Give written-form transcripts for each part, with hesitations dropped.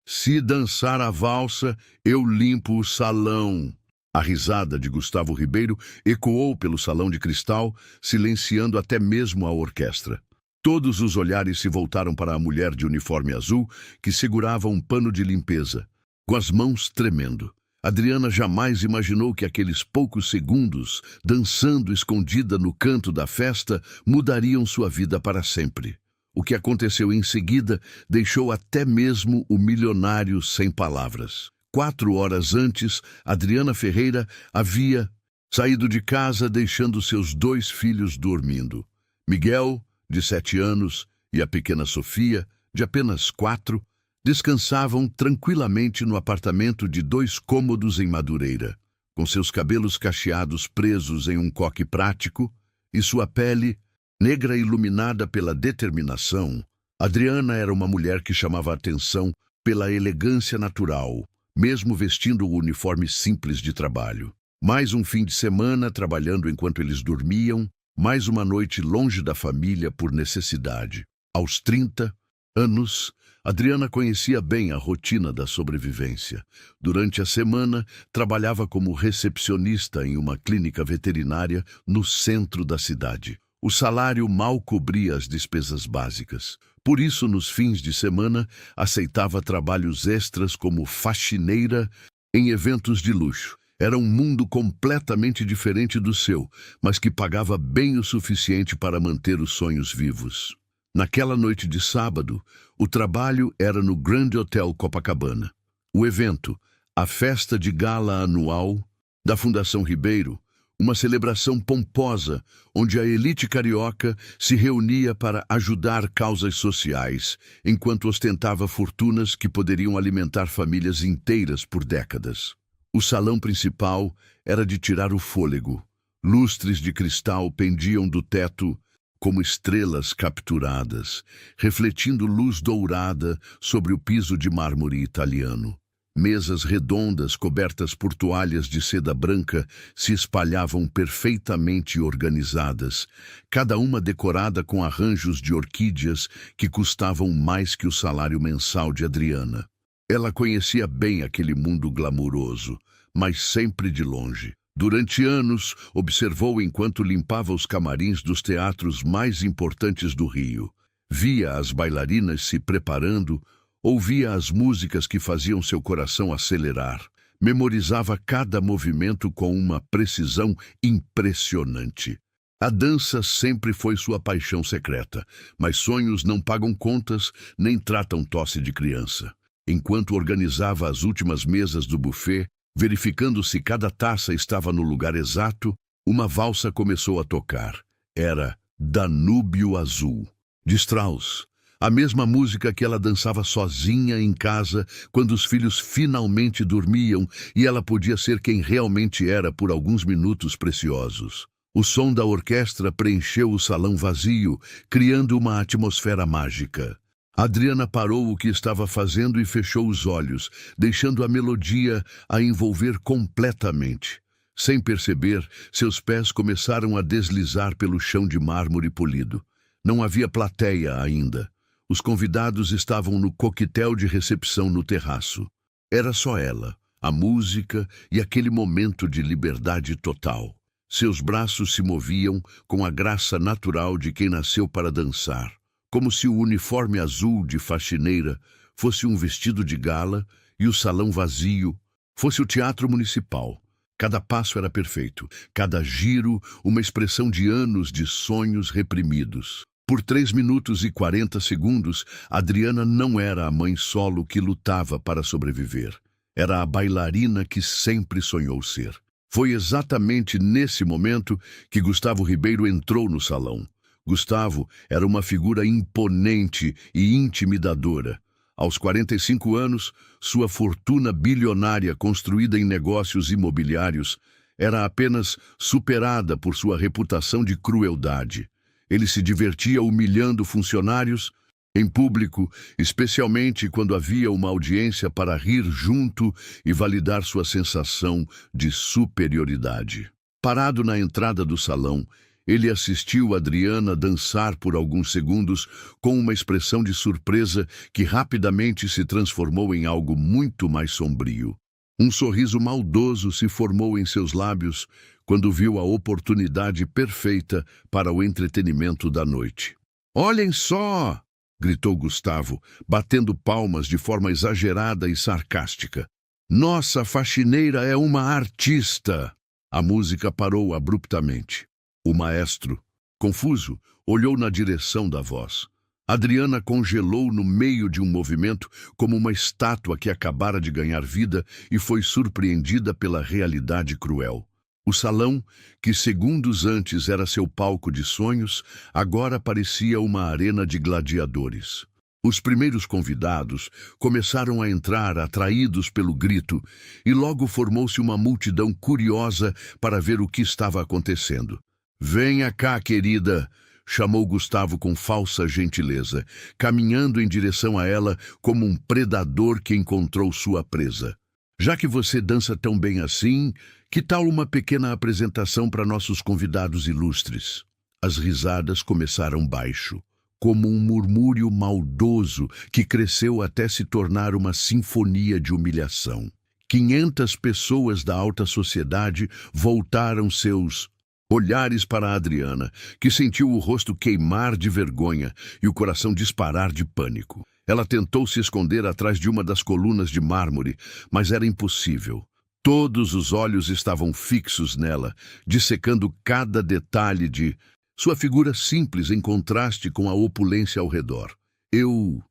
Se dançar a valsa, eu limpo o salão. A risada de Gustavo Ribeiro ecoou pelo salão de cristal, silenciando até mesmo a orquestra. Todos os olhares se voltaram para a mulher de uniforme azul, que segurava um pano de limpeza, com as mãos tremendo. Adriana jamais imaginou que aqueles poucos segundos, dançando escondida no canto da festa, mudariam sua vida para sempre. O que aconteceu em seguida deixou até mesmo o milionário sem palavras. 4 horas antes, Adriana Ferreira havia saído de casa deixando seus 2 filhos dormindo. Miguel, de 7 anos, e a pequena Sofia, de apenas 4, descansavam tranquilamente no apartamento de 2 cômodos em Madureira, com seus cabelos cacheados presos em um coque prático e sua pele negra iluminada pela determinação. Adriana era uma mulher que chamava a atenção pela elegância natural, mesmo vestindo o uniforme simples de trabalho. Mais um fim de semana trabalhando enquanto eles dormiam, mais uma noite longe da família por necessidade. Aos 30 anos, Adriana conhecia bem a rotina da sobrevivência. Durante a semana, trabalhava como recepcionista em uma clínica veterinária no centro da cidade. O salário mal cobria as despesas básicas. Por isso, nos fins de semana, aceitava trabalhos extras como faxineira em eventos de luxo. Era um mundo completamente diferente do seu, mas que pagava bem o suficiente para manter os sonhos vivos. Naquela noite de sábado, o trabalho era no Grand Hotel Copacabana. O evento, a festa de gala anual da Fundação Ribeiro, uma celebração pomposa onde a elite carioca se reunia para ajudar causas sociais, enquanto ostentava fortunas que poderiam alimentar famílias inteiras por décadas. O salão principal era de tirar o fôlego. Lustres de cristal pendiam do teto como estrelas capturadas, refletindo luz dourada sobre o piso de mármore italiano. Mesas redondas cobertas por toalhas de seda branca se espalhavam perfeitamente organizadas, cada uma decorada com arranjos de orquídeas que custavam mais que o salário mensal de Adriana. Ela conhecia bem aquele mundo glamuroso, mas sempre de longe. Durante anos, observou enquanto limpava os camarins dos teatros mais importantes do Rio. Via as bailarinas se preparando, ouvia as músicas que faziam seu coração acelerar. Memorizava cada movimento com uma precisão impressionante. A dança sempre foi sua paixão secreta, mas sonhos não pagam contas nem tratam tosse de criança. Enquanto organizava as últimas mesas do buffet, verificando se cada taça estava no lugar exato, uma valsa começou a tocar. Era Danúbio Azul, de Strauss. A mesma música que ela dançava sozinha em casa quando os filhos finalmente dormiam e ela podia ser quem realmente era por alguns minutos preciosos. O som da orquestra preencheu o salão vazio, criando uma atmosfera mágica. Adriana parou o que estava fazendo e fechou os olhos, deixando a melodia a envolver completamente. Sem perceber, seus pés começaram a deslizar pelo chão de mármore polido. Não havia plateia ainda. Os convidados estavam no coquetel de recepção no terraço. Era só ela, a música e aquele momento de liberdade total. Seus braços se moviam com a graça natural de quem nasceu para dançar, como se o uniforme azul de faxineira fosse um vestido de gala e o salão vazio fosse o teatro municipal. Cada passo era perfeito, cada giro uma expressão de anos de sonhos reprimidos. Por 3 minutos e 40 segundos, Adriana não era a mãe solo que lutava para sobreviver. Era a bailarina que sempre sonhou ser. Foi exatamente nesse momento que Gustavo Ribeiro entrou no salão. Gustavo era uma figura imponente e intimidadora. Aos 45 anos, sua fortuna bilionária construída em negócios imobiliários era apenas superada por sua reputação de crueldade. Ele se divertia humilhando funcionários em público, especialmente quando havia uma audiência para rir junto e validar sua sensação de superioridade. Parado na entrada do salão, Ele assistiu Adriana dançar por alguns segundos com uma expressão de surpresa que rapidamente se transformou em algo muito mais sombrio. Um sorriso maldoso se formou em seus lábios quando viu a oportunidade perfeita para o entretenimento da noite. "Olhem só!" gritou Gustavo, batendo palmas de forma exagerada e sarcástica. "Nossa faxineira é uma artista!" A música parou abruptamente. O maestro, confuso, olhou na direção da voz. Adriana congelou no meio de um movimento como uma estátua que acabara de ganhar vida e foi surpreendida pela realidade cruel. O salão, que segundos antes era seu palco de sonhos, agora parecia uma arena de gladiadores. Os primeiros convidados começaram a entrar atraídos pelo grito e logo formou-se uma multidão curiosa para ver o que estava acontecendo. "Venha cá, querida", chamou Gustavo com falsa gentileza, caminhando em direção a ela como um predador que encontrou sua presa. "Já que você dança tão bem assim, que tal uma pequena apresentação para nossos convidados ilustres?" As risadas começaram baixo, como um murmúrio maldoso que cresceu até se tornar uma sinfonia de humilhação. 500 pessoas da alta sociedade voltaram seus olhares para Adriana, que sentiu o rosto queimar de vergonha e o coração disparar de pânico. Ela tentou se esconder atrás de uma das colunas de mármore, mas era impossível. Todos os olhos estavam fixos nela, dissecando cada detalhe de sua figura simples em contraste com a opulência ao redor. Eu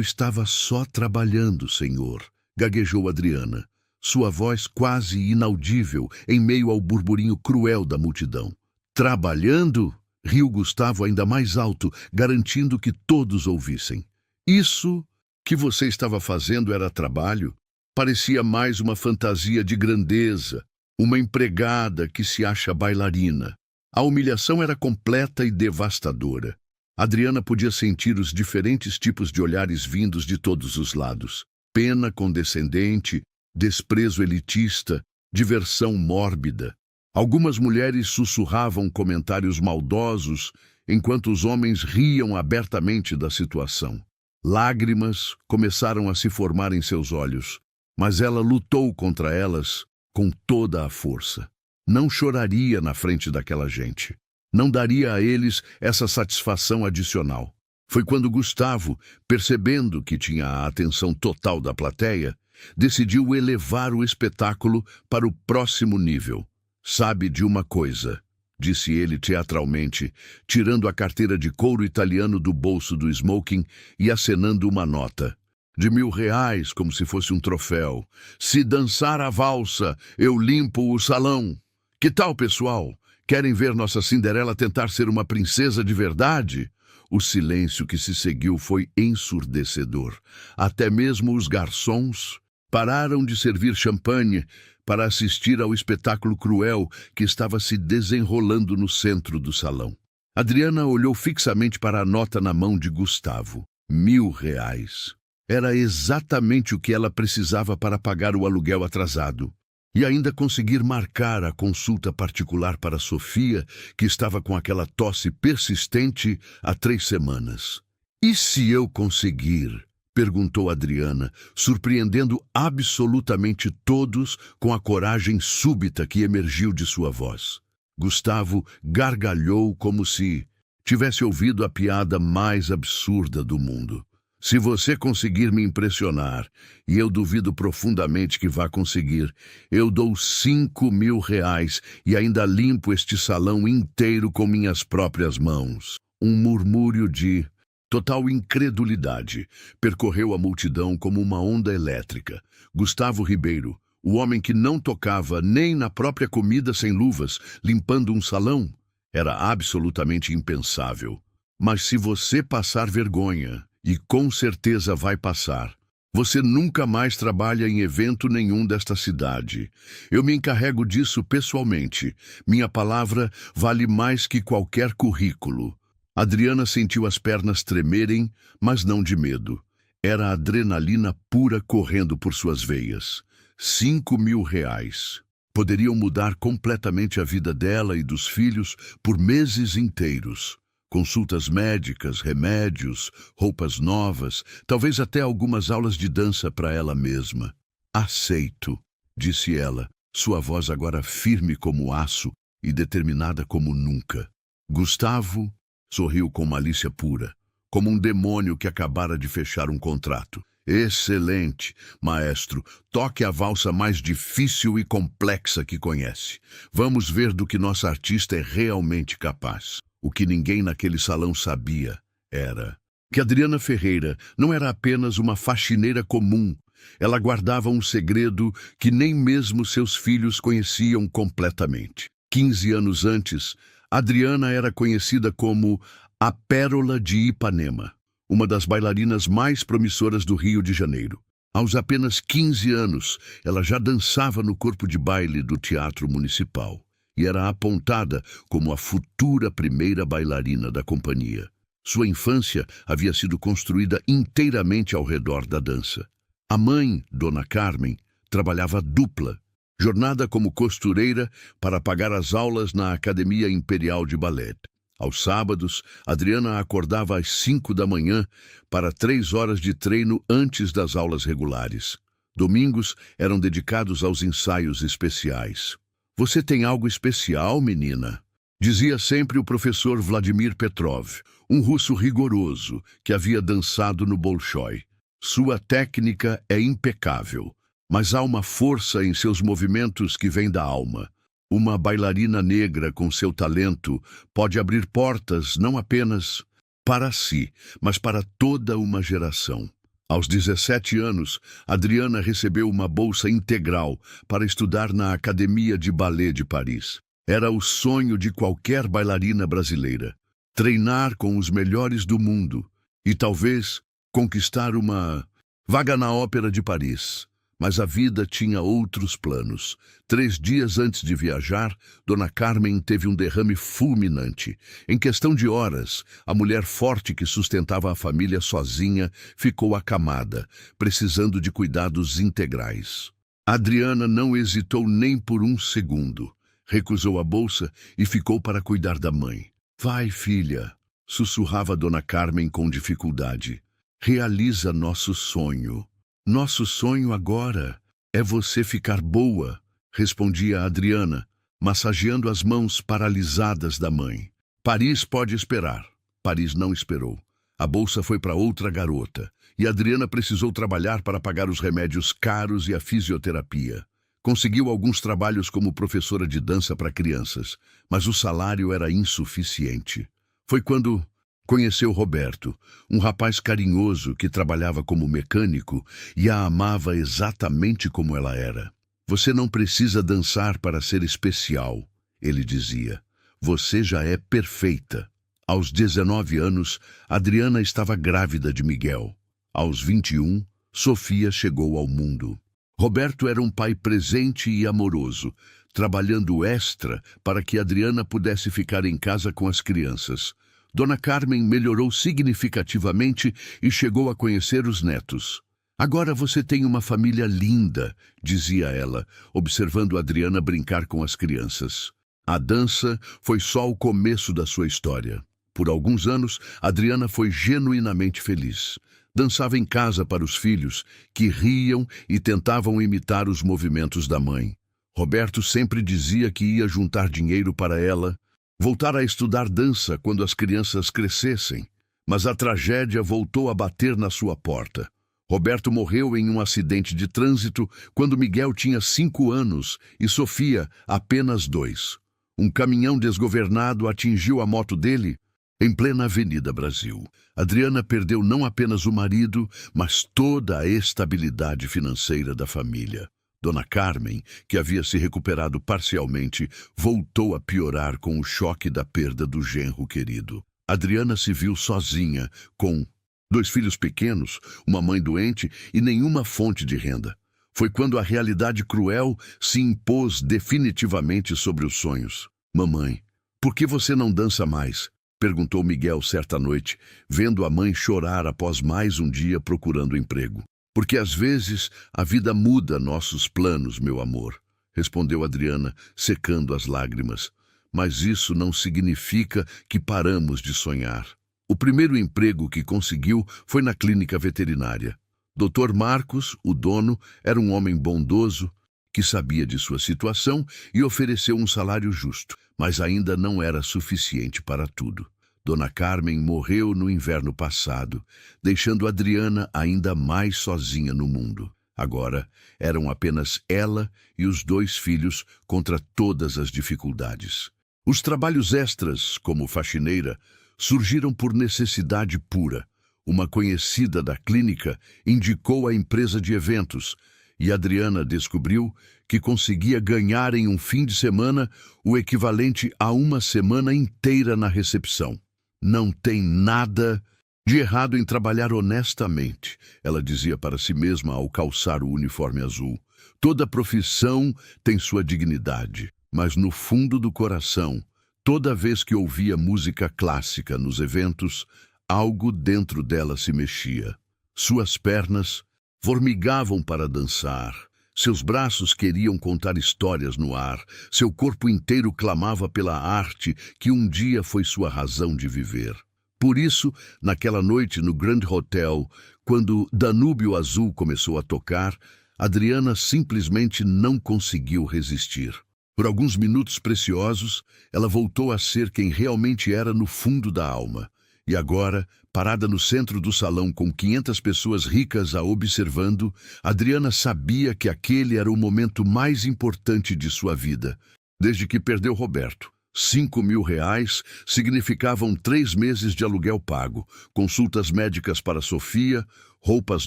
estava só trabalhando, senhor", gaguejou Adriana, sua voz quase inaudível em meio ao burburinho cruel da multidão. "Trabalhando?" riu Gustavo ainda mais alto, garantindo que todos ouvissem. "Isso que você estava fazendo era trabalho?" Parecia mais uma fantasia de grandeza, uma empregada que se acha bailarina. A humilhação era completa e devastadora. Adriana podia sentir os diferentes tipos de olhares vindos de todos os lados. Pena condescendente, desprezo elitista, diversão mórbida. Algumas mulheres sussurravam comentários maldosos, enquanto os homens riam abertamente da situação. Lágrimas começaram a se formar em seus olhos, mas ela lutou contra elas com toda a força. Não choraria na frente daquela gente. Não daria a eles essa satisfação adicional. Foi quando Gustavo, percebendo que tinha a atenção total da plateia, decidiu elevar o espetáculo para o próximo nível. "Sabe de uma coisa", disse ele teatralmente, tirando a carteira de couro italiano do bolso do smoking e acenando uma nota. "De R$1.000, como se fosse um troféu. Se dançar a valsa, eu limpo o salão. Que tal, pessoal? Querem ver nossa Cinderela tentar ser uma princesa de verdade?" O silêncio que se seguiu foi ensurdecedor. Até mesmo os garçons pararam de servir champanhe para assistir ao espetáculo cruel que estava se desenrolando no centro do salão. Adriana olhou fixamente para a nota na mão de Gustavo. R$1.000. Era exatamente o que ela precisava para pagar o aluguel atrasado. E ainda conseguir marcar a consulta particular para Sofia, que estava com aquela tosse persistente há 3 semanas. "E se eu conseguir?" perguntou Adriana, surpreendendo absolutamente todos com a coragem súbita que emergiu de sua voz. Gustavo gargalhou como se tivesse ouvido a piada mais absurda do mundo. "Se você conseguir me impressionar, e eu duvido profundamente que vá conseguir, eu dou R$5.000 e ainda limpo este salão inteiro com minhas próprias mãos." Um murmúrio de total incredulidade percorreu a multidão como uma onda elétrica. Gustavo Ribeiro, o homem que não tocava nem na própria comida sem luvas, limpando um salão, era absolutamente impensável. "Mas se você passar vergonha, e com certeza vai passar, você nunca mais trabalha em evento nenhum desta cidade. Eu me encarrego disso pessoalmente. Minha palavra vale mais que qualquer currículo." Adriana sentiu as pernas tremerem, mas não de medo. Era adrenalina pura correndo por suas veias. R$5.000. Poderiam mudar completamente a vida dela e dos filhos por meses inteiros. Consultas médicas, remédios, roupas novas, talvez até algumas aulas de dança para ela mesma. Aceito, disse ela, sua voz agora firme como aço e determinada como nunca. Gustavo sorriu com malícia pura, como um demônio que acabara de fechar um contrato. Excelente, maestro. Toque a valsa mais difícil e complexa que conhece. Vamos ver do que nossa artista é realmente capaz. O que ninguém naquele salão sabia era que Adriana Ferreira não era apenas uma faxineira comum. Ela guardava um segredo que nem mesmo seus filhos conheciam completamente. 15 anos antes, Adriana era conhecida como a Pérola de Ipanema, uma das bailarinas mais promissoras do Rio de Janeiro. Aos apenas 15 anos, ela já dançava no corpo de baile do Teatro Municipal e era apontada como a futura primeira bailarina da companhia. Sua infância havia sido construída inteiramente ao redor da dança. A mãe, Dona Carmen, trabalhava dupla, jornada como costureira para pagar as aulas na Academia Imperial de Ballet. Aos sábados, Adriana acordava às 5 da manhã para 3 horas de treino antes das aulas regulares. Domingos eram dedicados aos ensaios especiais. "Você tem algo especial, menina?" dizia sempre o professor Vladimir Petrov, um russo rigoroso que havia dançado no Bolshoi. Sua técnica é impecável, mas há uma força em seus movimentos que vem da alma. Uma bailarina negra com seu talento pode abrir portas não apenas para si, mas para toda uma geração. Aos 17 anos, Adriana recebeu uma bolsa integral para estudar na Academia de Ballet de Paris. Era o sonho de qualquer bailarina brasileira. Treinar com os melhores do mundo e talvez conquistar uma vaga na Ópera de Paris. Mas a vida tinha outros planos. 3 dias antes de viajar, Dona Carmen teve um derrame fulminante. Em questão de horas, a mulher forte que sustentava a família sozinha ficou acamada, precisando de cuidados integrais. Adriana não hesitou nem por um segundo. Recusou a bolsa e ficou para cuidar da mãe. "Vai, filha", sussurrava Dona Carmen com dificuldade. "Realiza nosso sonho." "Nosso sonho agora é você ficar boa", respondia Adriana, massageando as mãos paralisadas da mãe. Paris pode esperar. Paris não esperou. A bolsa foi para outra garota, e Adriana precisou trabalhar para pagar os remédios caros e a fisioterapia. Conseguiu alguns trabalhos como professora de dança para crianças, mas o salário era insuficiente. Foi quando conheceu Roberto, um rapaz carinhoso que trabalhava como mecânico e a amava exatamente como ela era. "Você não precisa dançar para ser especial", ele dizia. "Você já é perfeita." Aos 19 anos, Adriana estava grávida de Miguel. Aos 21, Sofia chegou ao mundo. Roberto era um pai presente e amoroso, trabalhando extra para que Adriana pudesse ficar em casa com as crianças. Dona Carmen melhorou significativamente e chegou a conhecer os netos. "Agora você tem uma família linda", dizia ela, observando Adriana brincar com as crianças. A dança foi só o começo da sua história. Por alguns anos, Adriana foi genuinamente feliz. Dançava em casa para os filhos, que riam e tentavam imitar os movimentos da mãe. Roberto sempre dizia que ia juntar dinheiro para ela voltar a estudar dança quando as crianças crescessem, mas a tragédia voltou a bater na sua porta. Roberto morreu em um acidente de trânsito quando Miguel tinha 5 anos e Sofia apenas 2. Um caminhão desgovernado atingiu a moto dele em plena Avenida Brasil. Adriana perdeu não apenas o marido, mas toda a estabilidade financeira da família. Dona Carmen, que havia se recuperado parcialmente, voltou a piorar com o choque da perda do genro querido. Adriana se viu sozinha, com 2 filhos pequenos, uma mãe doente e nenhuma fonte de renda. Foi quando a realidade cruel se impôs definitivamente sobre os sonhos. "Mamãe, por que você não dança mais?", perguntou Miguel certa noite, vendo a mãe chorar após mais um dia procurando emprego. "Porque às vezes a vida muda nossos planos, meu amor", respondeu Adriana, secando as lágrimas. Mas isso não significa que paramos de sonhar. O primeiro emprego que conseguiu foi na clínica veterinária. Dr. Marcos, o dono, era um homem bondoso, que sabia de sua situação e ofereceu um salário justo, mas ainda não era suficiente para tudo. Dona Carmen morreu no inverno passado, deixando Adriana ainda mais sozinha no mundo. Agora, eram apenas ela e os 2 filhos contra todas as dificuldades. Os trabalhos extras, como faxineira, surgiram por necessidade pura. Uma conhecida da clínica indicou a empresa de eventos e Adriana descobriu que conseguia ganhar em um fim de semana o equivalente a uma semana inteira na recepção. Não tem nada de errado em trabalhar honestamente, ela dizia para si mesma ao calçar o uniforme azul. Toda profissão tem sua dignidade, mas no fundo do coração, toda vez que ouvia música clássica nos eventos, algo dentro dela se mexia. Suas pernas formigavam para dançar, seus braços queriam contar histórias no ar, seu corpo inteiro clamava pela arte que um dia foi sua razão de viver. Por isso, naquela noite no Grand Hotel, quando Danúbio Azul começou a tocar, Adriana simplesmente não conseguiu resistir. Por alguns minutos preciosos, ela voltou a ser quem realmente era no fundo da alma. E agora, parada no centro do salão com 500 pessoas ricas a observando, Adriana sabia que aquele era o momento mais importante de sua vida, desde que perdeu Roberto. 5.000 reais significavam 3 meses de aluguel pago, consultas médicas para Sofia, roupas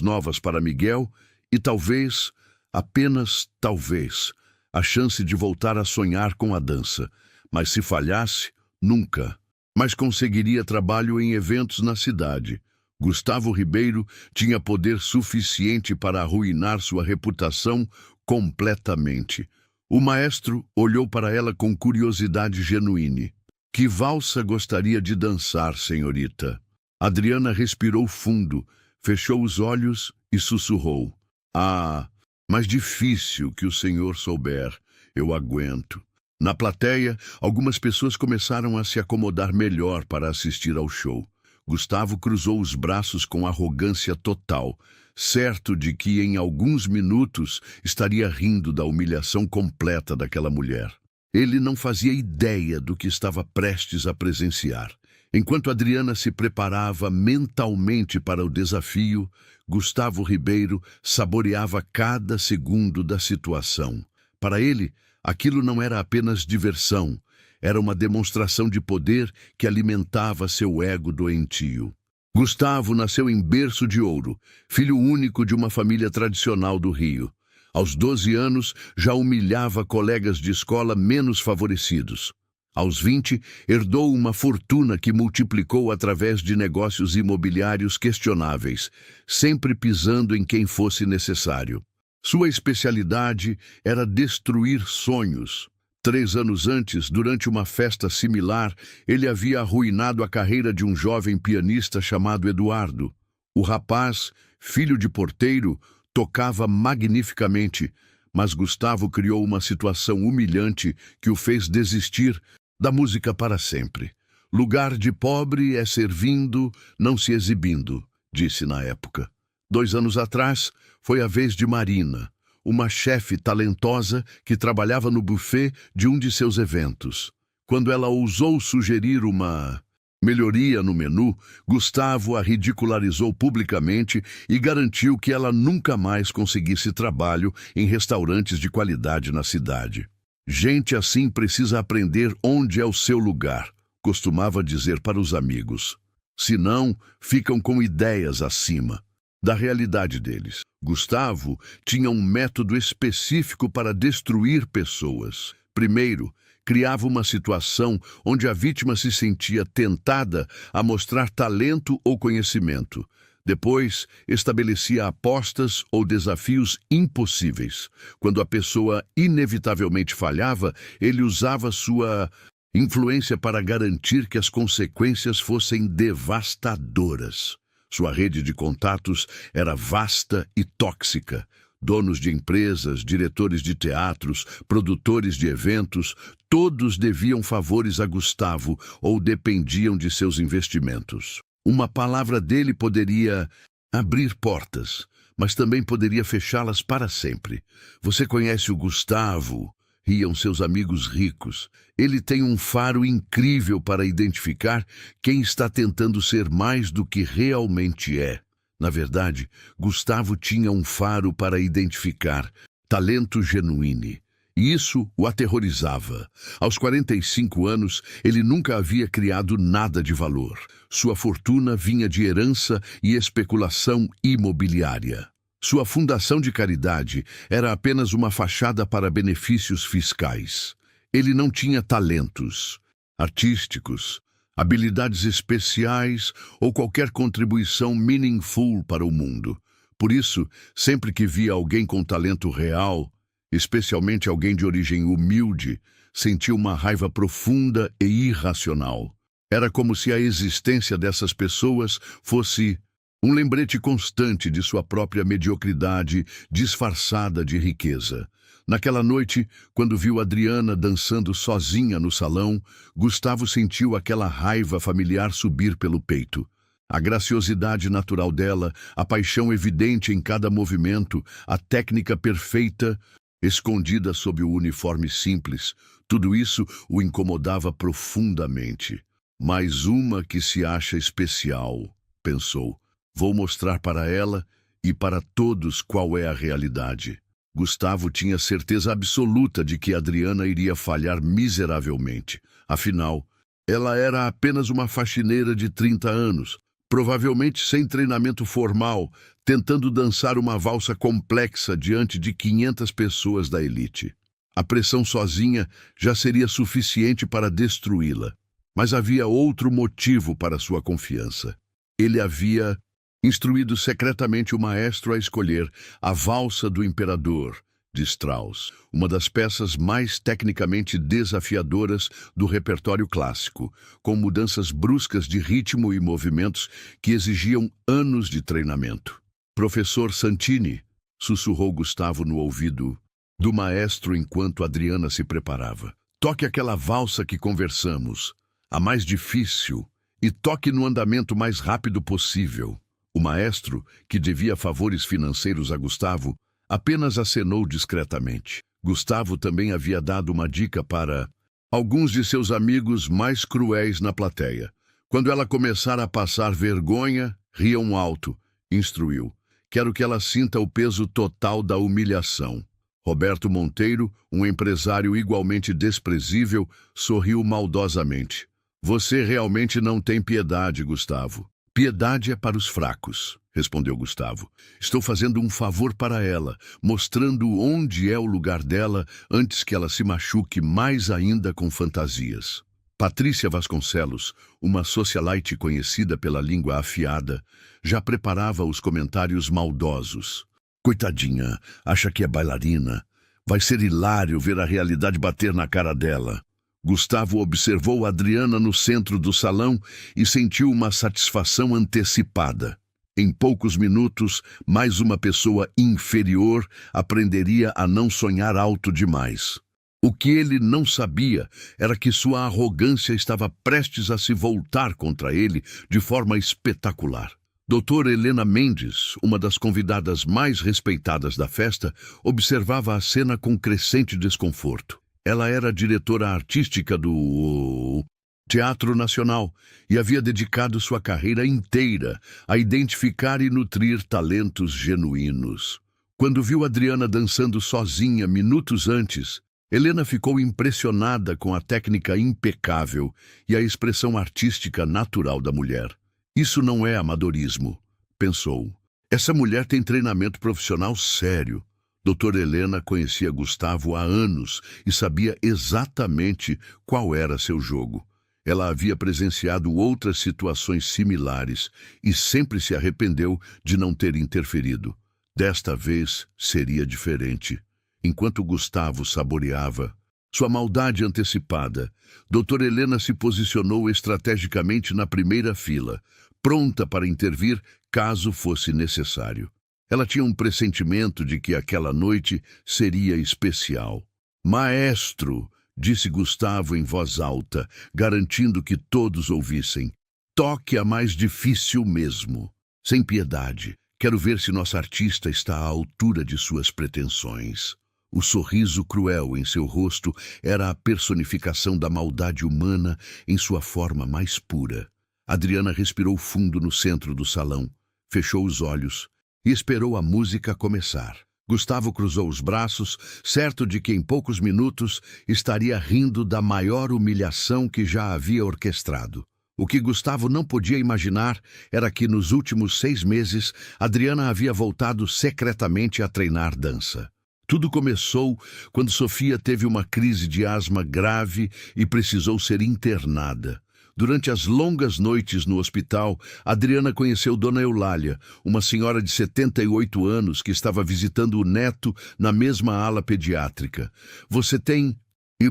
novas para Miguel e talvez, apenas talvez, a chance de voltar a sonhar com a dança. Mas se falhasse, nunca. Mas conseguiria trabalho em eventos na cidade. Gustavo Ribeiro tinha poder suficiente para arruinar sua reputação completamente. O maestro olhou para ela com curiosidade genuína. Que valsa gostaria de dançar, senhorita? Adriana respirou fundo, fechou os olhos e sussurrou. Ah, mas difícil que o senhor souber. Eu aguento. Na plateia, algumas pessoas começaram a se acomodar melhor para assistir ao show. Gustavo cruzou os braços com arrogância total, certo de que em alguns minutos estaria rindo da humilhação completa daquela mulher. Ele não fazia ideia do que estava prestes a presenciar. Enquanto Adriana se preparava mentalmente para o desafio, Gustavo Ribeiro saboreava cada segundo da situação. Para ele, aquilo não era apenas diversão, era uma demonstração de poder que alimentava seu ego doentio. Gustavo nasceu em berço de ouro, filho único de uma família tradicional do Rio. Aos 12 anos, já humilhava colegas de escola menos favorecidos. Aos 20, herdou uma fortuna que multiplicou através de negócios imobiliários questionáveis, sempre pisando em quem fosse necessário. Sua especialidade era destruir sonhos. 3 anos antes, durante uma festa similar, ele havia arruinado a carreira de um jovem pianista chamado Eduardo. O rapaz, filho de porteiro, tocava magnificamente, mas Gustavo criou uma situação humilhante que o fez desistir da música para sempre. Lugar de pobre é servindo, não se exibindo, disse na época. 2 anos atrás, foi a vez de Marina, uma chefe talentosa que trabalhava no buffet de um de seus eventos. Quando ela ousou sugerir uma melhoria no menu, Gustavo a ridicularizou publicamente e garantiu que ela nunca mais conseguisse trabalho em restaurantes de qualidade na cidade. Gente assim precisa aprender onde é o seu lugar, costumava dizer para os amigos. Senão, ficam com ideias acima da realidade deles. Gustavo tinha um método específico para destruir pessoas. Primeiro, criava uma situação onde a vítima se sentia tentada a mostrar talento ou conhecimento. Depois, estabelecia apostas ou desafios impossíveis. Quando a pessoa inevitavelmente falhava, ele usava sua influência para garantir que as consequências fossem devastadoras. Sua rede de contatos era vasta e tóxica. Donos de empresas, diretores de teatros, produtores de eventos, todos deviam favores a Gustavo ou dependiam de seus investimentos. Uma palavra dele poderia abrir portas, mas também poderia fechá-las para sempre. Você conhece o Gustavo? Riam seus amigos ricos. Ele tem um faro incrível para identificar quem está tentando ser mais do que realmente é. Na verdade, Gustavo tinha um faro para identificar talento genuíno. E isso o aterrorizava. Aos 45 anos, ele nunca havia criado nada de valor. Sua fortuna vinha de herança e especulação imobiliária. Sua fundação de caridade era apenas uma fachada para benefícios fiscais. Ele não tinha talentos artísticos, habilidades especiais ou qualquer contribuição meaningful para o mundo. Por isso, sempre que via alguém com talento real, especialmente alguém de origem humilde, sentia uma raiva profunda e irracional. Era como se a existência dessas pessoas fosse um lembrete constante de sua própria mediocridade disfarçada de riqueza. Naquela noite, quando viu Adriana dançando sozinha no salão, Gustavo sentiu aquela raiva familiar subir pelo peito. A graciosidade natural dela, a paixão evidente em cada movimento, a técnica perfeita, escondida sob o uniforme simples, tudo isso o incomodava profundamente. Mais uma que se acha especial, pensou. Vou mostrar para ela e para todos qual é a realidade. Gustavo tinha certeza absoluta de que Adriana iria falhar miseravelmente. Afinal, ela era apenas uma faxineira de 30 anos, provavelmente sem treinamento formal, tentando dançar uma valsa complexa diante de 500 pessoas da elite. A pressão sozinha já seria suficiente para destruí-la. Mas havia outro motivo para sua confiança. Ele havia instruído secretamente o maestro a escolher a Valsa do Imperador, de Strauss, uma das peças mais tecnicamente desafiadoras do repertório clássico, com mudanças bruscas de ritmo e movimentos que exigiam anos de treinamento. Professor Santini, sussurrou Gustavo no ouvido do maestro enquanto Adriana se preparava. Toque aquela valsa que conversamos, a mais difícil, e toque no andamento mais rápido possível. O maestro, que devia favores financeiros a Gustavo, apenas acenou discretamente. Gustavo também havia dado uma dica para alguns de seus amigos mais cruéis na plateia. Quando ela começar a passar vergonha, riam alto, instruiu. Quero que ela sinta o peso total da humilhação. Roberto Monteiro, um empresário igualmente desprezível, sorriu maldosamente. Você realmente não tem piedade, Gustavo. Piedade é para os fracos, respondeu Gustavo. Estou fazendo um favor para ela, mostrando onde é o lugar dela antes que ela se machuque mais ainda com fantasias. Patrícia Vasconcelos, uma socialite conhecida pela língua afiada, já preparava os comentários maldosos. Coitadinha, acha que é bailarina. Vai ser hilário ver a realidade bater na cara dela. Gustavo observou Adriana no centro do salão e sentiu uma satisfação antecipada. Em poucos minutos, mais uma pessoa inferior aprenderia a não sonhar alto demais. O que ele não sabia era que sua arrogância estava prestes a se voltar contra ele de forma espetacular. Doutora Helena Mendes, uma das convidadas mais respeitadas da festa, observava a cena com crescente desconforto. Ela era diretora artística do Teatro Nacional e havia dedicado sua carreira inteira a identificar e nutrir talentos genuínos. Quando viu Adriana dançando sozinha minutos antes, Helena ficou impressionada com a técnica impecável e a expressão artística natural da mulher. Isso não é amadorismo, pensou. Essa mulher tem treinamento profissional sério. Doutora Helena conhecia Gustavo há anos e sabia exatamente qual era seu jogo. Ela havia presenciado outras situações similares e sempre se arrependeu de não ter interferido. Desta vez seria diferente. Enquanto Gustavo saboreava sua maldade antecipada, doutora Helena se posicionou estrategicamente na primeira fila, pronta para intervir caso fosse necessário. Ela tinha um pressentimento de que aquela noite seria especial. Maestro, disse Gustavo em voz alta, garantindo que todos ouvissem. Toque a mais difícil mesmo. Sem piedade. Quero ver se nossa artista está à altura de suas pretensões. O sorriso cruel em seu rosto era a personificação da maldade humana em sua forma mais pura. Adriana respirou fundo no centro do salão, fechou os olhos e esperou a música começar. Gustavo cruzou os braços, certo de que em poucos minutos estaria rindo da maior humilhação que já havia orquestrado. O que Gustavo não podia imaginar era que nos últimos 6 meses Adriana havia voltado secretamente a treinar dança. Tudo começou quando Sofia teve uma crise de asma grave e precisou ser internada. Durante as longas noites no hospital, Adriana conheceu Dona Eulália, uma senhora de 78 anos que estava visitando o neto na mesma ala pediátrica. Você tem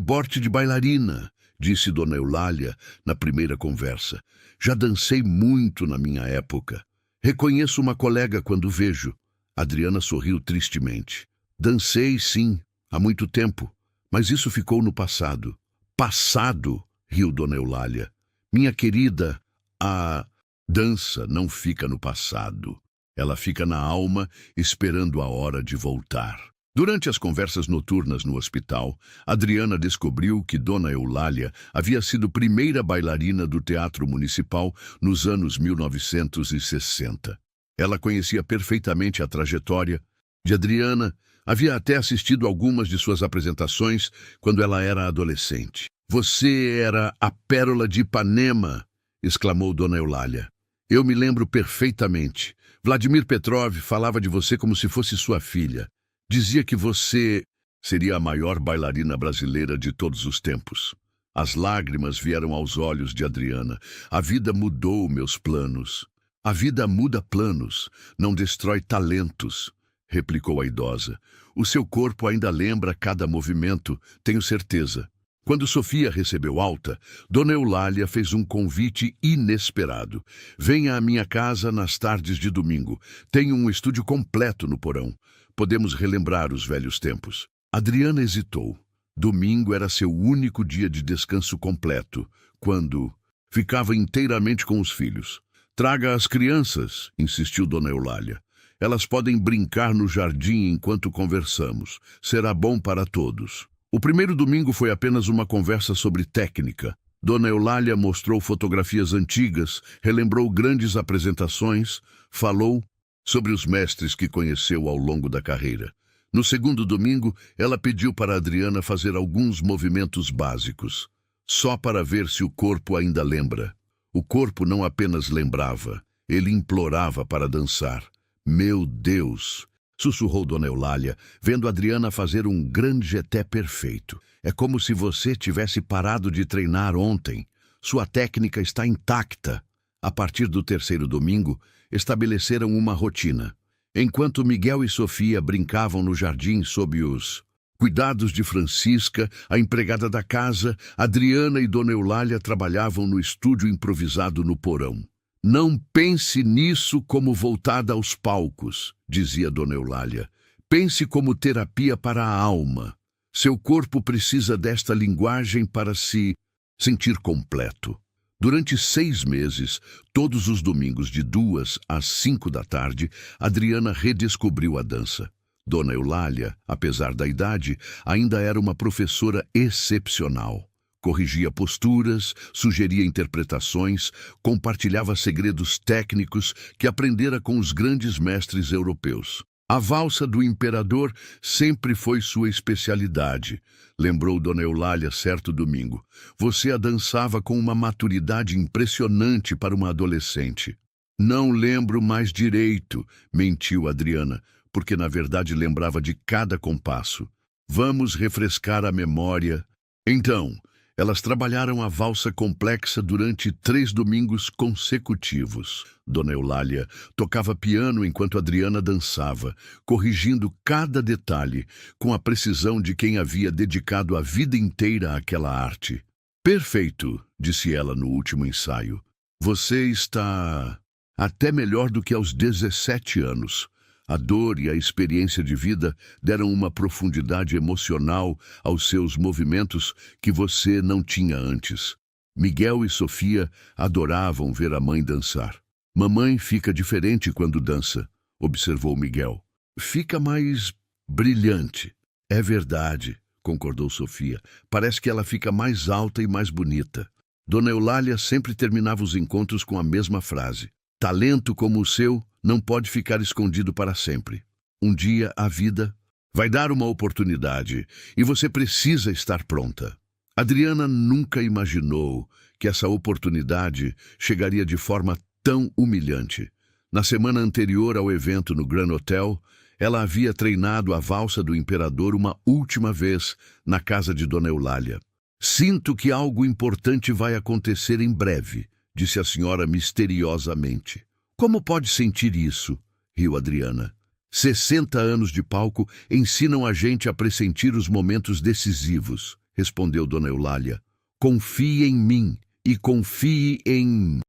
porte de bailarina, disse Dona Eulália na primeira conversa. Já dancei muito na minha época. Reconheço uma colega quando vejo. Adriana sorriu tristemente. Dancei, sim, há muito tempo, mas isso ficou no passado. Passado, riu Dona Eulália. Minha querida, a dança não fica no passado. Ela fica na alma, esperando a hora de voltar. Durante as conversas noturnas no hospital, Adriana descobriu que Dona Eulália havia sido primeira bailarina do Teatro Municipal nos anos 1960. Ela conhecia perfeitamente a trajetória de Adriana. Havia até assistido algumas de suas apresentações quando ela era adolescente. Você era a pérola de Ipanema, exclamou Dona Eulália. Eu me lembro perfeitamente. Vladimir Petrov falava de você como se fosse sua filha. Dizia que você seria a maior bailarina brasileira de todos os tempos. As lágrimas vieram aos olhos de Adriana. A vida mudou meus planos. A vida muda planos, não destrói talentos, replicou a idosa. O seu corpo ainda lembra cada movimento, tenho certeza. Quando Sofia recebeu alta, Dona Eulália fez um convite inesperado. Venha à minha casa nas tardes de domingo. Tenho um estúdio completo no porão. Podemos relembrar os velhos tempos. Adriana hesitou. Domingo era seu único dia de descanso completo, quando ficava inteiramente com os filhos. Traga as crianças, insistiu Dona Eulália. Elas podem brincar no jardim enquanto conversamos. Será bom para todos. O primeiro domingo foi apenas uma conversa sobre técnica. Dona Eulália mostrou fotografias antigas, relembrou grandes apresentações, falou sobre os mestres que conheceu ao longo da carreira. No segundo domingo, ela pediu para Adriana fazer alguns movimentos básicos, só para ver se o corpo ainda lembra. O corpo não apenas lembrava, ele implorava para dançar. Meu Deus! Sussurrou Dona Eulália, vendo Adriana fazer um grande jeté perfeito. É como se você tivesse parado de treinar ontem. Sua técnica está intacta. A partir do terceiro domingo, estabeleceram uma rotina. Enquanto Miguel e Sofia brincavam no jardim sob os cuidados de Francisca, a empregada da casa, Adriana e Dona Eulália trabalhavam no estúdio improvisado no porão. Não pense nisso como voltada aos palcos, dizia Dona Eulália. Pense como terapia para a alma. Seu corpo precisa desta linguagem para se sentir completo. Durante 6 meses, todos os domingos de 2 às 5 da tarde, Adriana redescobriu a dança. Dona Eulália, apesar da idade, ainda era uma professora excepcional. Corrigia posturas, sugeria interpretações, compartilhava segredos técnicos que aprendera com os grandes mestres europeus. A valsa do imperador sempre foi sua especialidade, lembrou Dona Eulália certo domingo. Você a dançava com uma maturidade impressionante para uma adolescente. Não lembro mais direito, mentiu Adriana, porque na verdade lembrava de cada compasso. Vamos refrescar a memória. Então, elas trabalharam a valsa complexa durante 3 domingos consecutivos. Dona Eulália tocava piano enquanto Adriana dançava, corrigindo cada detalhe com a precisão de quem havia dedicado a vida inteira àquela arte. Perfeito, disse ela no último ensaio. Você está até melhor do que aos 17 anos. A dor e a experiência de vida deram uma profundidade emocional aos seus movimentos que você não tinha antes. Miguel e Sofia adoravam ver a mãe dançar. Mamãe fica diferente quando dança, observou Miguel. Fica mais brilhante. É verdade, concordou Sofia. Parece que ela fica mais alta e mais bonita. Dona Eulália sempre terminava os encontros com a mesma frase. Talento como o seu não pode ficar escondido para sempre. Um dia a vida vai dar uma oportunidade e você precisa estar pronta. Adriana nunca imaginou que essa oportunidade chegaria de forma tão humilhante. Na semana anterior ao evento no Grand Hotel, ela havia treinado a valsa do imperador uma última vez na casa de Dona Eulália. Sinto que algo importante vai acontecer em breve, disse a senhora misteriosamente. Como pode sentir isso? Riu Adriana. 60 anos de palco ensinam a gente a pressentir os momentos decisivos, respondeu Dona Eulália. Confie em mim e confie em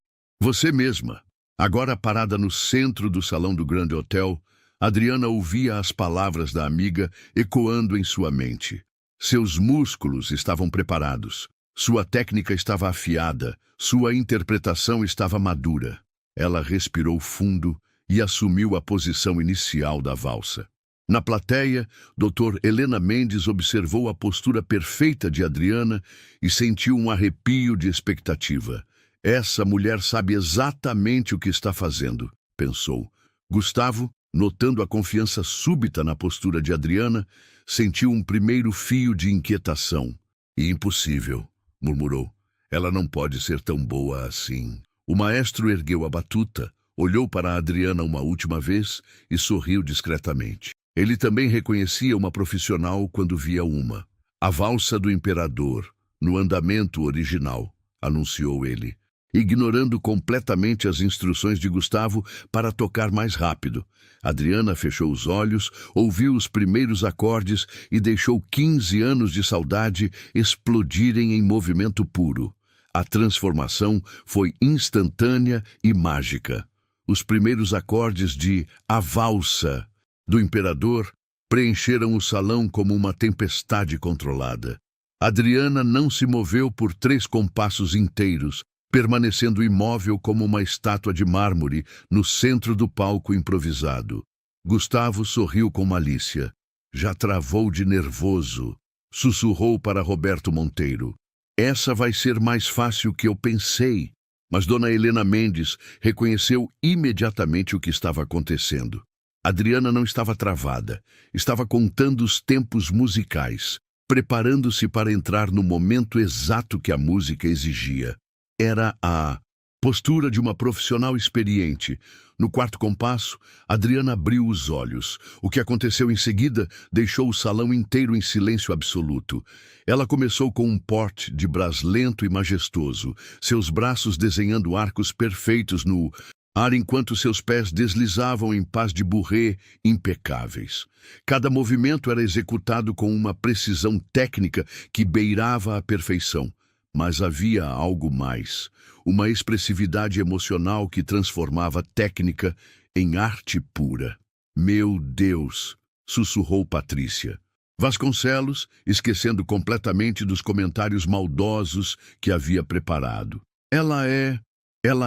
você mesma. Agora parada no centro do salão do Grand Hotel, Adriana ouvia as palavras da amiga ecoando em sua mente. Seus músculos estavam preparados, sua técnica estava afiada, sua interpretação estava madura. Ela respirou fundo e assumiu a posição inicial da valsa. Na plateia, Dr. Helena Mendes observou a postura perfeita de Adriana e sentiu um arrepio de expectativa. Essa mulher sabe exatamente o que está fazendo, pensou. Gustavo, notando a confiança súbita na postura de Adriana, sentiu um primeiro fio de inquietação. Impossível, murmurou. Ela não pode ser tão boa assim. O maestro ergueu a batuta, olhou para Adriana uma última vez e sorriu discretamente. Ele também reconhecia uma profissional quando via uma. A valsa do imperador, no andamento original, anunciou ele, ignorando completamente as instruções de Gustavo para tocar mais rápido. Adriana fechou os olhos, ouviu os primeiros acordes e deixou 15 anos de saudade explodirem em movimento puro. A transformação foi instantânea e mágica. Os primeiros acordes de A Valsa do Imperador preencheram o salão como uma tempestade controlada. Adriana não se moveu por 3 compassos inteiros, permanecendo imóvel como uma estátua de mármore no centro do palco improvisado. Gustavo sorriu com malícia. Já travou de nervoso. Sussurrou para Roberto Monteiro. Essa vai ser mais fácil que eu pensei. Mas Dona Helena Mendes reconheceu imediatamente o que estava acontecendo. Adriana não estava travada. Estava contando os tempos musicais, preparando-se para entrar no momento exato que a música exigia. Era a postura de uma profissional experiente. No quarto compasso, Adriana abriu os olhos. O que aconteceu em seguida deixou o salão inteiro em silêncio absoluto. Ela começou com um porte de brás lento e majestoso, seus braços desenhando arcos perfeitos no ar enquanto seus pés deslizavam em pas de bourrée impecáveis. Cada movimento era executado com uma precisão técnica que beirava a perfeição. Mas havia algo mais, uma expressividade emocional que transformava técnica em arte pura. Meu Deus, sussurrou Patrícia. Vasconcelos, esquecendo completamente dos comentários maldosos que havia preparado. Ela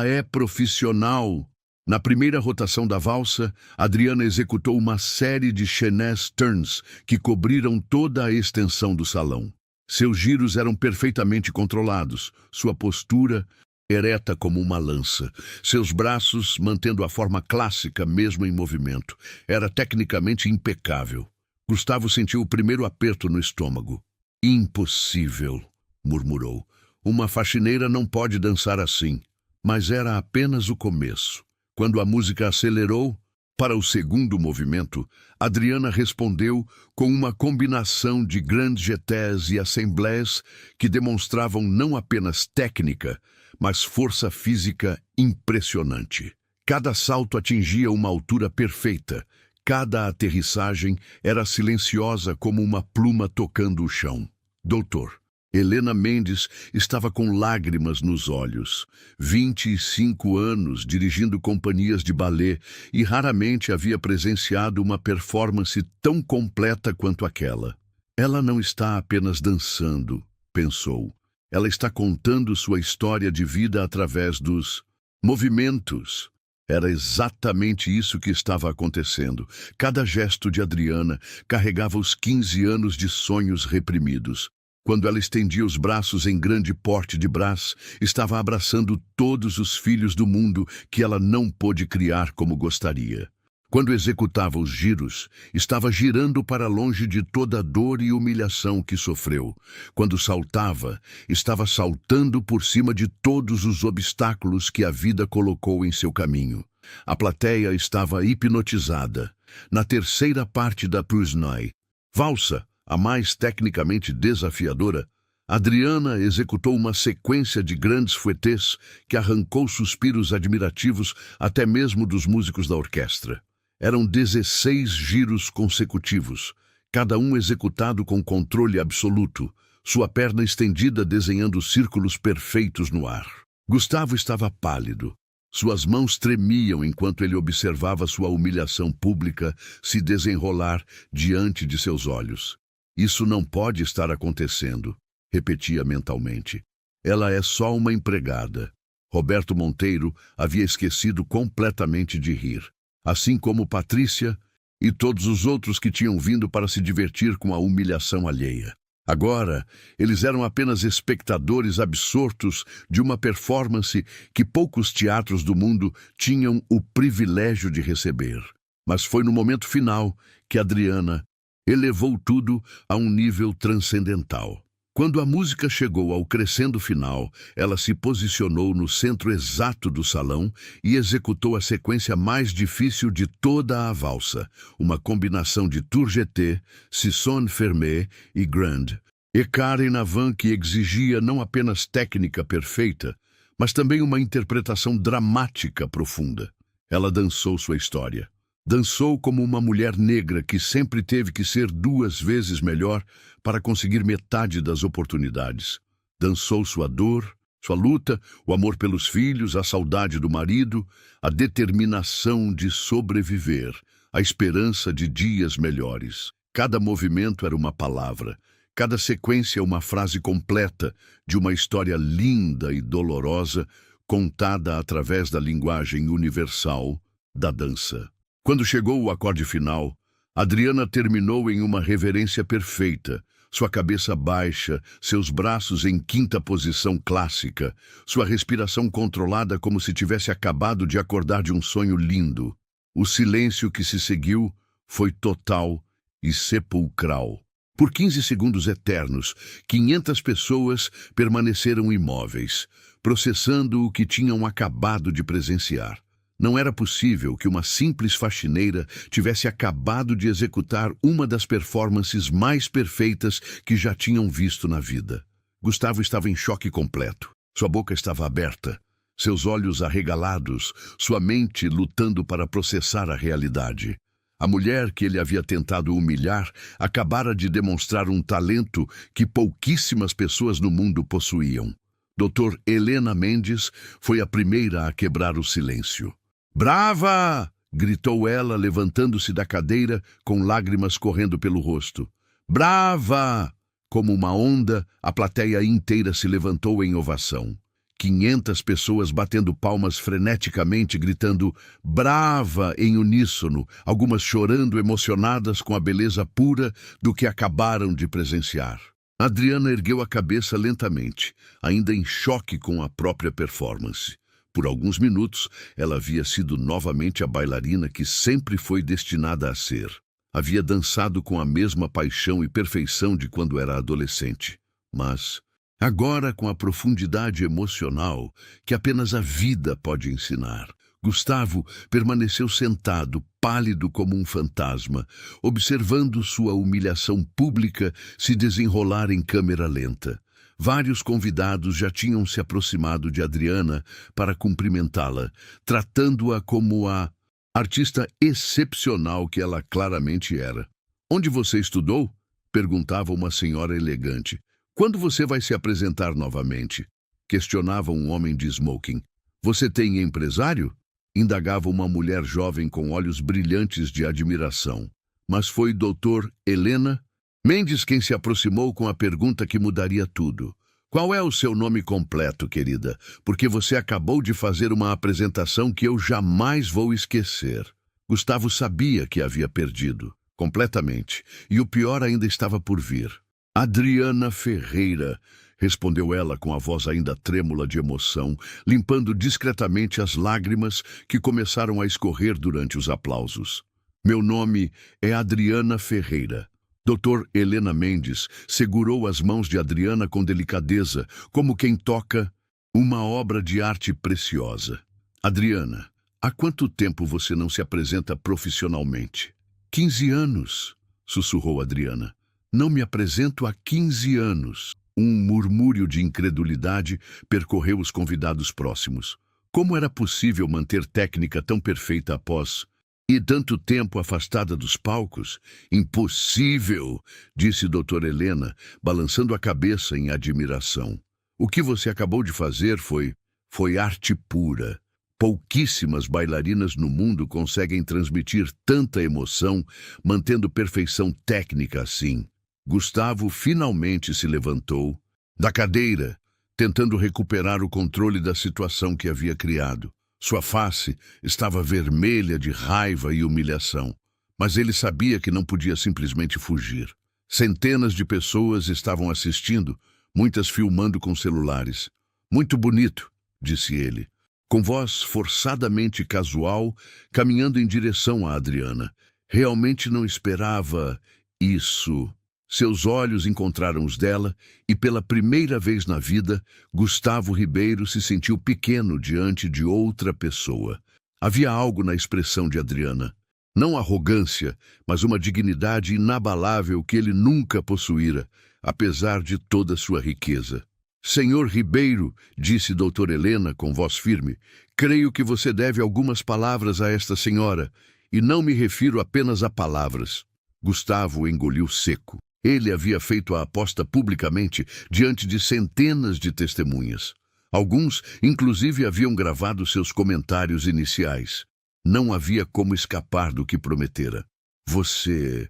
é profissional. Na primeira rotação da valsa, Adriana executou uma série de chaînés turns que cobriram toda a extensão do salão. Seus giros eram perfeitamente controlados, sua postura ereta como uma lança, seus braços mantendo a forma clássica mesmo em movimento. Era tecnicamente impecável. Gustavo sentiu o primeiro aperto no estômago. Impossível, murmurou. Uma faxineira não pode dançar assim. Mas era apenas o começo. Quando a música acelerou, para o segundo movimento, Adriana respondeu com uma combinação de grands jetés e assemblées que demonstravam não apenas técnica, mas força física impressionante. Cada salto atingia uma altura perfeita. Cada aterrissagem era silenciosa como uma pluma tocando o chão. Doutor, Helena Mendes estava com lágrimas nos olhos. 25 anos dirigindo companhias de balé e raramente havia presenciado uma performance tão completa quanto aquela. Ela não está apenas dançando, pensou. Ela está contando sua história de vida através dos movimentos. Era exatamente isso que estava acontecendo. Cada gesto de Adriana carregava os 15 anos de sonhos reprimidos. Quando ela estendia os braços em grande porte de Brás, estava abraçando todos os filhos do mundo que ela não pôde criar como gostaria. Quando executava os giros, estava girando para longe de toda a dor e humilhação que sofreu. Quando saltava, estava saltando por cima de todos os obstáculos que a vida colocou em seu caminho. A plateia estava hipnotizada. Na terceira parte da Prusnoy, valsa, a mais tecnicamente desafiadora, Adriana executou uma sequência de grandes fouettes que arrancou suspiros admirativos até mesmo dos músicos da orquestra. Eram 16 giros consecutivos, cada um executado com controle absoluto, sua perna estendida desenhando círculos perfeitos no ar. Gustavo estava pálido. Suas mãos tremiam enquanto ele observava sua humilhação pública se desenrolar diante de seus olhos. Isso não pode estar acontecendo, repetia mentalmente. Ela é só uma empregada. Roberto Monteiro havia esquecido completamente de rir, assim como Patrícia e todos os outros que tinham vindo para se divertir com a humilhação alheia. Agora, eles eram apenas espectadores absortos de uma performance que poucos teatros do mundo tinham o privilégio de receber. Mas foi no momento final que Adriana elevou tudo a um nível transcendental. Quando a música chegou ao crescendo final, ela se posicionou no centro exato do salão e executou a sequência mais difícil de toda a valsa, uma combinação de tour jeté, sisson fermé e grande, écart en avant que exigia não apenas técnica perfeita, mas também uma interpretação dramática profunda. Ela dançou sua história. Dançou como uma mulher negra que sempre teve que ser 2 vezes melhor para conseguir metade das oportunidades. Dançou sua dor, sua luta, o amor pelos filhos, a saudade do marido, a determinação de sobreviver, a esperança de dias melhores. Cada movimento era uma palavra, cada sequência uma frase completa de uma história linda e dolorosa, contada através da linguagem universal da dança. Quando chegou o acorde final, Adriana terminou em uma reverência perfeita, sua cabeça baixa, seus braços em quinta posição clássica, sua respiração controlada como se tivesse acabado de acordar de um sonho lindo. O silêncio que se seguiu foi total e sepulcral. Por 15 segundos eternos, 500 pessoas permaneceram imóveis, processando o que tinham acabado de presenciar. Não era possível que uma simples faxineira tivesse acabado de executar uma das performances mais perfeitas que já tinham visto na vida. Gustavo estava em choque completo. Sua boca estava aberta, seus olhos arregalados, sua mente lutando para processar a realidade. A mulher que ele havia tentado humilhar acabara de demonstrar um talento que pouquíssimas pessoas no mundo possuíam. Dr. Helena Mendes foi a primeira a quebrar o silêncio. "Brava!" gritou ela, levantando-se da cadeira, com lágrimas correndo pelo rosto. "Brava!" Como uma onda, a plateia inteira se levantou em ovação. 500 pessoas batendo palmas freneticamente, gritando "Brava!" em uníssono, algumas chorando emocionadas com a beleza pura do que acabaram de presenciar. Adriana ergueu a cabeça lentamente, ainda em choque com a própria performance. Por alguns minutos, ela havia sido novamente a bailarina que sempre foi destinada a ser. Havia dançado com a mesma paixão e perfeição de quando era adolescente. Mas, agora com a profundidade emocional que apenas a vida pode ensinar, Gustavo permaneceu sentado, pálido como um fantasma, observando sua humilhação pública se desenrolar em câmera lenta. Vários convidados já tinham se aproximado de Adriana para cumprimentá-la, tratando-a como a artista excepcional que ela claramente era. "Onde você estudou?" perguntava uma senhora elegante. Quando você vai se apresentar novamente? Questionava um homem de smoking. Você tem empresário? Indagava uma mulher jovem com olhos brilhantes de admiração. Mas foi Dr. Helena Mendes quem se aproximou com a pergunta que mudaria tudo. Qual é o seu nome completo, querida? Porque você acabou de fazer uma apresentação que eu jamais vou esquecer. Gustavo sabia que havia perdido, completamente, e o pior ainda estava por vir. Adriana Ferreira, respondeu ela com a voz ainda trêmula de emoção, limpando discretamente as lágrimas que começaram a escorrer durante os aplausos. Meu nome é Adriana Ferreira. Dr. Helena Mendes segurou as mãos de Adriana com delicadeza, como quem toca uma obra de arte preciosa. Adriana, há quanto tempo você não se apresenta profissionalmente? 15 anos, sussurrou Adriana. Não me apresento há 15 anos. Um murmúrio de incredulidade percorreu os convidados próximos. Como era possível manter técnica tão perfeita após e tanto tempo afastada dos palcos? Impossível, disse Dr. Helena, balançando a cabeça em admiração. O que você acabou de fazer foi arte pura. Pouquíssimas bailarinas no mundo conseguem transmitir tanta emoção, mantendo perfeição técnica assim. Gustavo finalmente se levantou da cadeira, tentando recuperar o controle da situação que havia criado. Sua face estava vermelha de raiva e humilhação, mas ele sabia que não podia simplesmente fugir. Centenas de pessoas estavam assistindo, muitas filmando com celulares. Muito bonito, disse ele, com voz forçadamente casual, caminhando em direção a Adriana. Realmente não esperava isso. Seus olhos encontraram os dela e, pela primeira vez na vida, Gustavo Ribeiro se sentiu pequeno diante de outra pessoa. Havia algo na expressão de Adriana. Não arrogância, mas uma dignidade inabalável que ele nunca possuíra, apesar de toda sua riqueza. Senhor Ribeiro, disse Dr. Helena com voz firme, creio que você deve algumas palavras a esta senhora, e não me refiro apenas a palavras. Gustavo engoliu seco. Ele havia feito a aposta publicamente diante de centenas de testemunhas. Alguns, inclusive, haviam gravado seus comentários iniciais. Não havia como escapar do que prometera. Você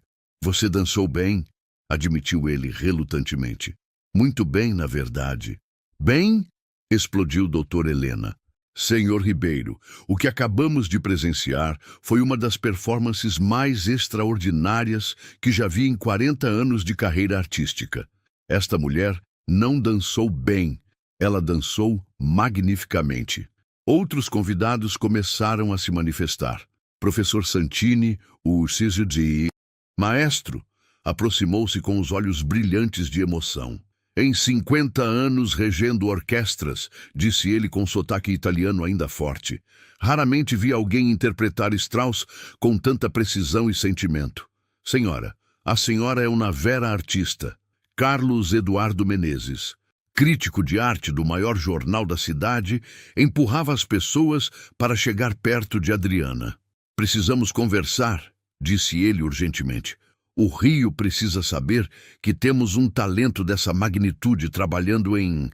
dançou bem, admitiu ele relutantemente. Muito bem, na verdade. Bem? Explodiu Dr. Helena. Senhor Ribeiro, o que acabamos de presenciar foi uma das performances mais extraordinárias que já vi em 40 anos de carreira artística. Esta mulher não dançou bem, ela dançou magnificamente. Outros convidados começaram a se manifestar. Professor Santini, o CISD, maestro, aproximou-se com os olhos brilhantes de emoção. Em 50 anos regendo orquestras, disse ele com sotaque italiano ainda forte. Raramente vi alguém interpretar Strauss com tanta precisão e sentimento. Senhora, a senhora é uma vera artista. Carlos Eduardo Menezes, crítico de arte do maior jornal da cidade, empurrava as pessoas para chegar perto de Adriana. Precisamos conversar, disse ele urgentemente. O Rio precisa saber que temos um talento dessa magnitude trabalhando em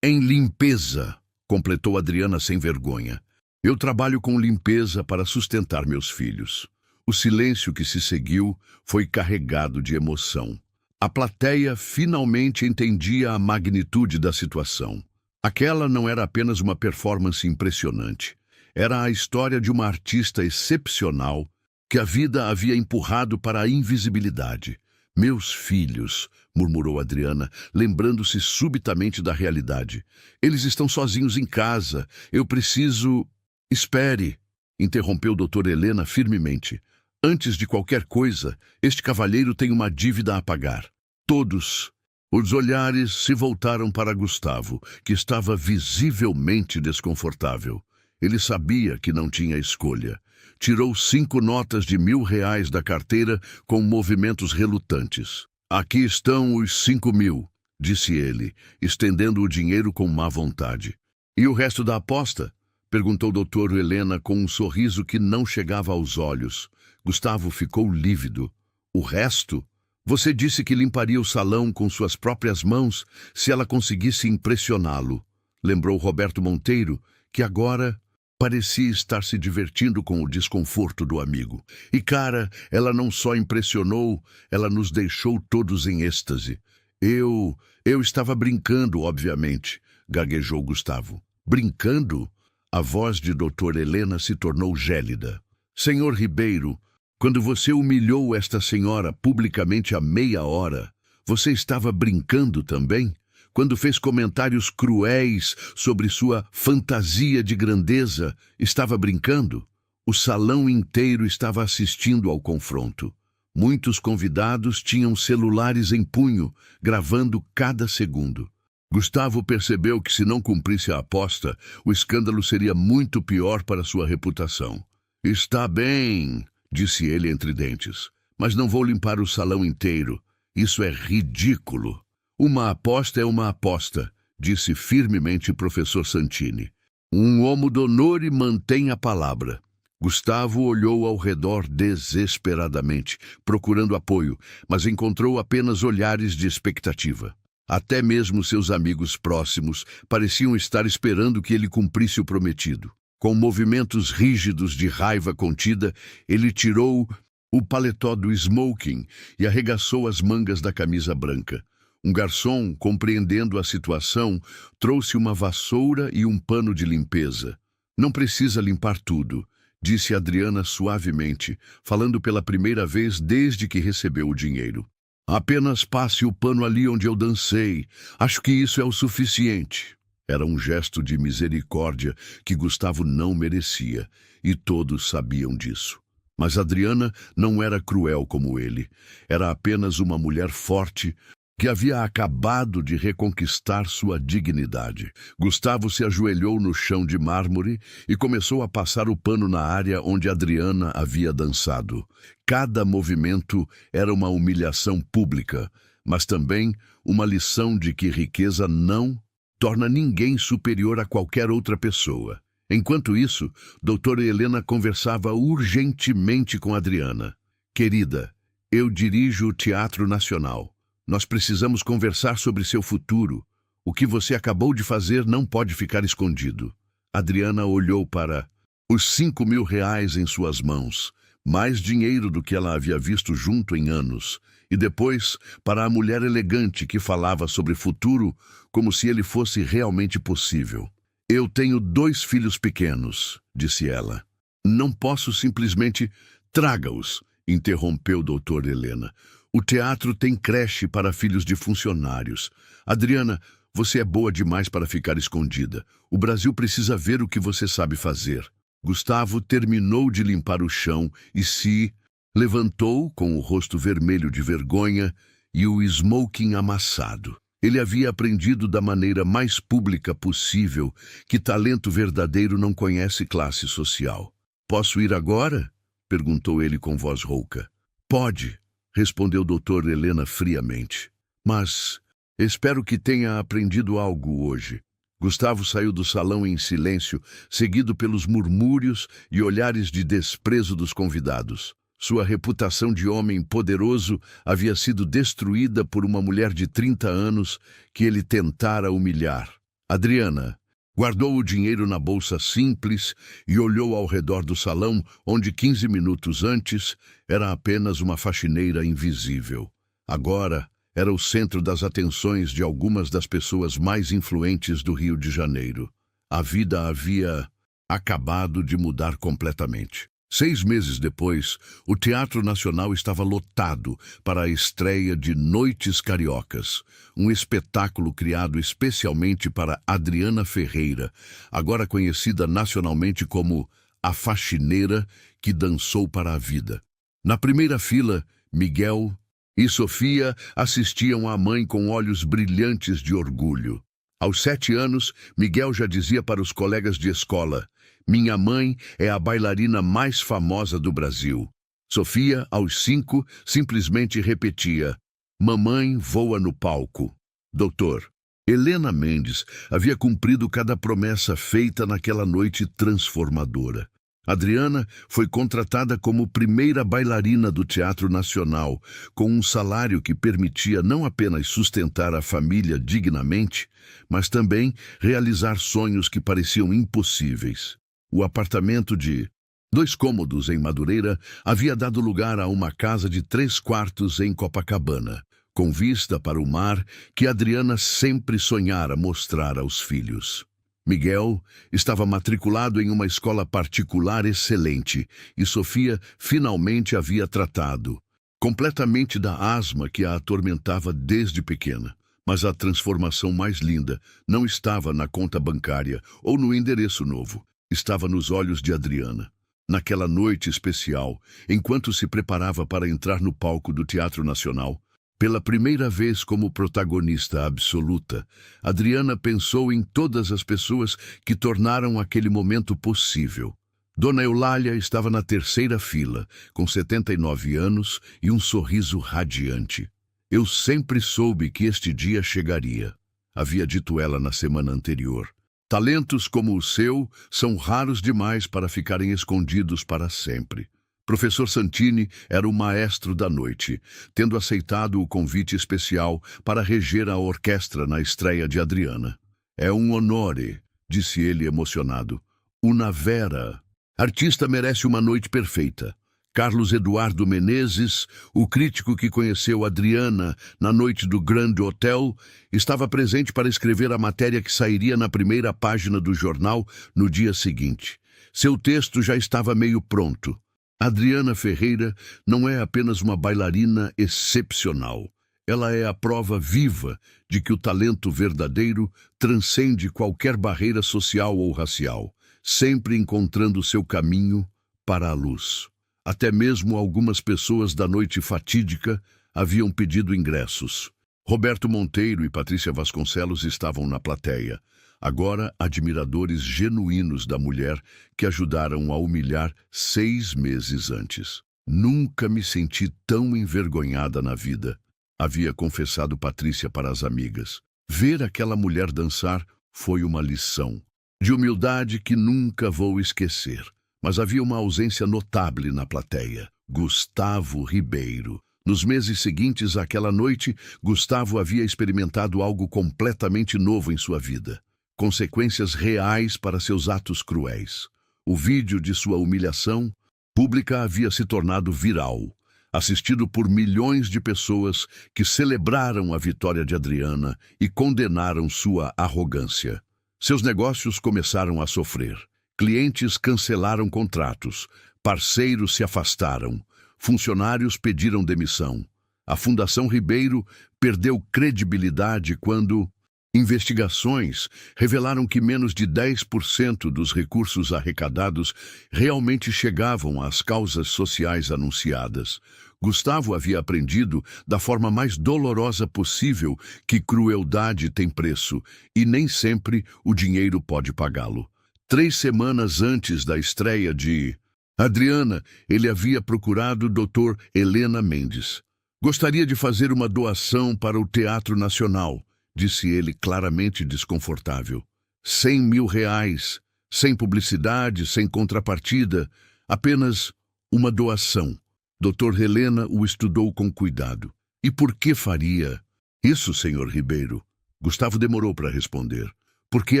limpeza, completou Adriana sem vergonha. Eu trabalho com limpeza para sustentar meus filhos. O silêncio que se seguiu foi carregado de emoção. A plateia finalmente entendia a magnitude da situação. Aquela não era apenas uma performance impressionante. Era a história de uma artista excepcional que a vida havia empurrado para a invisibilidade. Meus filhos, murmurou Adriana, lembrando-se subitamente da realidade. Eles estão sozinhos em casa. Eu preciso... Espere, interrompeu Dr. Helena firmemente. Antes de qualquer coisa, este cavalheiro tem uma dívida a pagar. Todos. Os olhares se voltaram para Gustavo, que estava visivelmente desconfortável. Ele sabia que não tinha escolha. Tirou 5 notas de R$1.000 da carteira com movimentos relutantes. Aqui estão os 5.000, disse ele, estendendo o dinheiro com má vontade. E o resto da aposta? Perguntou Dr. Helena com um sorriso que não chegava aos olhos. Gustavo ficou lívido. O resto? Você disse que limparia o salão com suas próprias mãos se ela conseguisse impressioná-lo. Lembrou Roberto Monteiro, que agora parecia estar se divertindo com o desconforto do amigo. E, cara, ela não só impressionou, ela nos deixou todos em êxtase. Eu estava brincando, obviamente, gaguejou Gustavo. Brincando? A voz de doutora Helena se tornou gélida. Senhor Ribeiro, quando você humilhou esta senhora publicamente há meia hora, você estava brincando também? Quando fez comentários cruéis sobre sua fantasia de grandeza, estava brincando? O salão inteiro estava assistindo ao confronto. Muitos convidados tinham celulares em punho, gravando cada segundo. Gustavo percebeu que se não cumprisse a aposta, o escândalo seria muito pior para sua reputação. Está bem, disse ele entre dentes, mas não vou limpar o salão inteiro. Isso é ridículo. Uma aposta é uma aposta, disse firmemente o professor Santini. Um homo d'onore mantém a palavra. Gustavo olhou ao redor desesperadamente, procurando apoio, mas encontrou apenas olhares de expectativa. Até mesmo seus amigos próximos pareciam estar esperando que ele cumprisse o prometido. Com movimentos rígidos de raiva contida, ele tirou o paletó do smoking e arregaçou as mangas da camisa branca. Um garçom, compreendendo a situação, trouxe uma vassoura e um pano de limpeza. Não precisa limpar tudo, disse Adriana suavemente, falando pela primeira vez desde que recebeu o dinheiro. Apenas passe o pano ali onde eu dancei. Acho que isso é o suficiente. Era um gesto de misericórdia que Gustavo não merecia, e todos sabiam disso. Mas Adriana não era cruel como ele. Era apenas uma mulher forte que havia acabado de reconquistar sua dignidade. Gustavo se ajoelhou no chão de mármore e começou a passar o pano na área onde Adriana havia dançado. Cada movimento era uma humilhação pública, mas também uma lição de que riqueza não torna ninguém superior a qualquer outra pessoa. Enquanto isso, doutora Helena conversava urgentemente com Adriana. Querida, eu dirijo o Teatro Nacional. Nós precisamos conversar sobre seu futuro. O que você acabou de fazer não pode ficar escondido. Adriana olhou para os 5.000 reais em suas mãos, mais dinheiro do que ela havia visto junto em anos, e depois para a mulher elegante que falava sobre futuro como se ele fosse realmente possível. Eu tenho 2 filhos pequenos, disse ela. Não posso simplesmente... Traga-os, interrompeu doutor Helena. O teatro tem creche para filhos de funcionários. Adriana, você é boa demais para ficar escondida. O Brasil precisa ver o que você sabe fazer. Gustavo terminou de limpar o chão e se levantou com o rosto vermelho de vergonha e o smoking amassado. Ele havia aprendido da maneira mais pública possível que talento verdadeiro não conhece classe social. Posso ir agora? Perguntou ele com voz rouca. Pode, respondeu doutor Helena friamente. Mas espero que tenha aprendido algo hoje. Gustavo saiu do salão em silêncio, seguido pelos murmúrios e olhares de desprezo dos convidados. Sua reputação de homem poderoso havia sido destruída por uma mulher de 30 anos que ele tentara humilhar. Adriana guardou o dinheiro na bolsa simples e olhou ao redor do salão, onde 15 minutos antes era apenas uma faxineira invisível. Agora era o centro das atenções de algumas das pessoas mais influentes do Rio de Janeiro. A vida havia acabado de mudar completamente. 6 meses depois, o Teatro Nacional estava lotado para a estreia de Noites Cariocas, um espetáculo criado especialmente para Adriana Ferreira, agora conhecida nacionalmente como a faxineira que dançou para a vida. Na primeira fila, Miguel e Sofia assistiam à mãe com olhos brilhantes de orgulho. Aos 7 anos, Miguel já dizia para os colegas de escola: "Minha mãe é a bailarina mais famosa do Brasil." Sofia, aos 5, simplesmente repetia: "Mamãe voa no palco." Doutor Helena Mendes havia cumprido cada promessa feita naquela noite transformadora. Adriana foi contratada como primeira bailarina do Teatro Nacional, com um salário que permitia não apenas sustentar a família dignamente, mas também realizar sonhos que pareciam impossíveis. O apartamento de 2 cômodos em Madureira havia dado lugar a uma casa de 3 quartos em Copacabana, com vista para o mar que Adriana sempre sonhara mostrar aos filhos. Miguel estava matriculado em uma escola particular excelente e Sofia finalmente havia tratado completamente da asma que a atormentava desde pequena. Mas a transformação mais linda não estava na conta bancária ou no endereço novo, estava nos olhos de Adriana. Naquela noite especial, enquanto se preparava para entrar no palco do Teatro Nacional, pela primeira vez como protagonista absoluta, Adriana pensou em todas as pessoas que tornaram aquele momento possível. Dona Eulália estava na terceira fila, com 79 anos e um sorriso radiante. Eu sempre soube que este dia chegaria, havia dito ela na semana anterior. Talentos como o seu são raros demais para ficarem escondidos para sempre. Professor Santini era o maestro da noite, tendo aceitado o convite especial para reger a orquestra na estreia de Adriana. É um honore, disse ele emocionado. Una vera. Artista merece uma noite perfeita. Carlos Eduardo Menezes, o crítico que conheceu Adriana na noite do Grand Hotel, estava presente para escrever a matéria que sairia na primeira página do jornal no dia seguinte. Seu texto já estava meio pronto. Adriana Ferreira não é apenas uma bailarina excepcional. Ela é a prova viva de que o talento verdadeiro transcende qualquer barreira social ou racial, sempre encontrando seu caminho para a luz. Até mesmo algumas pessoas da noite fatídica haviam pedido ingressos. Roberto Monteiro e Patrícia Vasconcelos estavam na plateia, agora admiradores genuínos da mulher que ajudaram a humilhar 6 meses antes. Nunca me senti tão envergonhada na vida, havia confessado Patrícia para as amigas. Ver aquela mulher dançar foi uma lição de humildade que nunca vou esquecer. Mas havia uma ausência notável na plateia. Gustavo Ribeiro. Nos meses seguintes àquela noite, Gustavo havia experimentado algo completamente novo em sua vida. Consequências reais para seus atos cruéis. O vídeo de sua humilhação pública havia se tornado viral, assistido por milhões de pessoas que celebraram a vitória de Adriana e condenaram sua arrogância. Seus negócios começaram a sofrer. Clientes cancelaram contratos, parceiros se afastaram, funcionários pediram demissão. A Fundação Ribeiro perdeu credibilidade quando investigações revelaram que menos de 10% dos recursos arrecadados realmente chegavam às causas sociais anunciadas. Gustavo havia aprendido da forma mais dolorosa possível que crueldade tem preço e nem sempre o dinheiro pode pagá-lo. 3 semanas antes da estreia de Adriana, ele havia procurado o Dr. Helena Mendes. Gostaria de fazer uma doação para o Teatro Nacional, disse ele claramente desconfortável. 100 mil reais, sem publicidade, sem contrapartida, apenas uma doação. Dr. Helena o estudou com cuidado. E por que faria isso, Sr. Ribeiro? Gustavo demorou para responder. Porque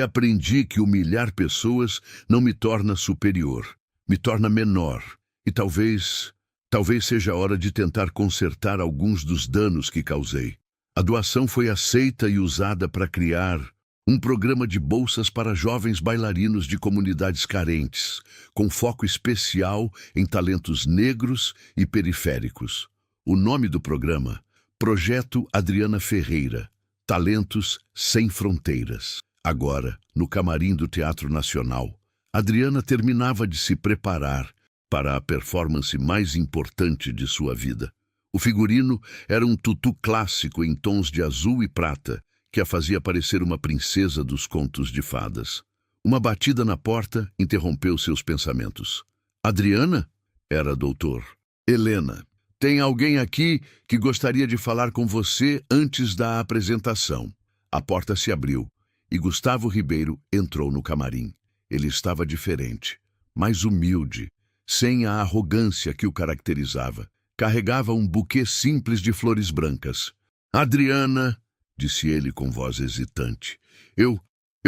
aprendi que humilhar pessoas não me torna superior, me torna menor. E talvez seja a hora de tentar consertar alguns dos danos que causei. A doação foi aceita e usada para criar um programa de bolsas para jovens bailarinos de comunidades carentes, com foco especial em talentos negros e periféricos. O nome do programa, Projeto Adriana Ferreira, Talentos Sem Fronteiras. Agora, no camarim do Teatro Nacional, Adriana terminava de se preparar para a performance mais importante de sua vida. O figurino era um tutu clássico em tons de azul e prata, que a fazia parecer uma princesa dos contos de fadas. Uma batida na porta interrompeu seus pensamentos. Adriana? Era doutor. Helena. Tem alguém aqui que gostaria de falar com você antes da apresentação. A porta se abriu e Gustavo Ribeiro entrou no camarim. Ele estava diferente, mais humilde, sem a arrogância que o caracterizava. Carregava um buquê simples de flores brancas. Adriana, disse ele com voz hesitante, eu